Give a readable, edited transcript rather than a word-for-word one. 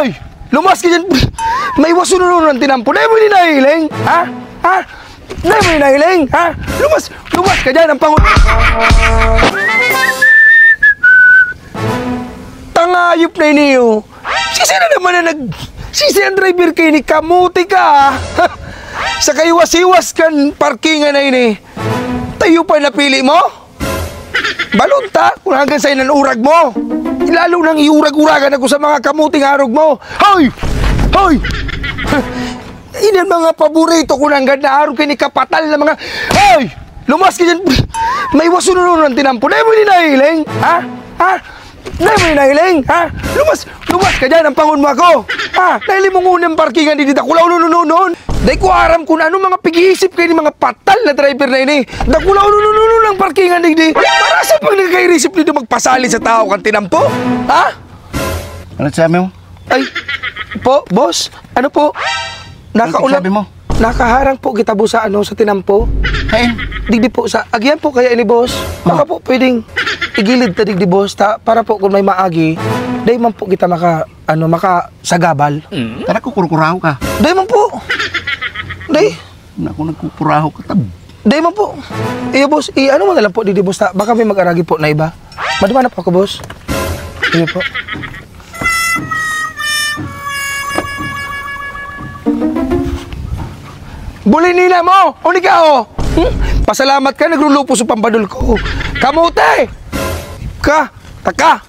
Hoy! Lumas ka dyan! May wasununod ng tinampo. Dahil mo hinahiling? Ha? Ha? Dahil mo hinahiling? Ha? Lumas ka dyan! Ang pangulo! Tangayop na iniyo! Sisi na naman na Sisi ang driver kayo ni kamuti ka! Sa kaiwas-iwas kan parkingan na ini. Tayo pa napili mo? Balunta kung hanggang sa'yo ng urag mo. Lalo nang iurag-uragan ako sa mga kamuting harog mo. Hoy! Hoy! Inan mga paborito ko nang ganda harog kayo ni kapatal na mga... Hoy! Lumas ka dyan! May wasununod ng tinampo. Dahil mo hinahiling? Ha? Ha? Dahil mo hinahiling? Ha? Lumas ka dyan! Ang pangun mo ako! Ha? Dahil mong unang parkingan dito. Dakulaw nun. Dahil ko aram kung ano mga pag-iisip kayo ni mga patal na driver na ini. Dakulaw nun ang parkingan dito. Para sa pag nagkairisip nito magpasali sa tao kang tinampo? Ha? Ano sabi mo? Ay, po, boss, ano po? Nakaulam. Sabi mo? Nakaharang po kita po sa sa tinampo. Kain? Digdi po sa, agyan po kaya ini boss. Baka po pwedeng igilid ta digdi boss, para po kung may maagi, dahil man po kita makasagabal. Tara kukurkuraho ka. Dahil man po. Dahil. Ako nagkukuraho ka tab. Dahil man po. Boss, ano mo na lang po digdi boss, baka may mag-aragi po na iba. Madama na po ako boss. Iyo po. Bulinina mo! Uni ka, oh! Pasalamat ka, naglulupo sa pampadol ko. Kamote! Taka!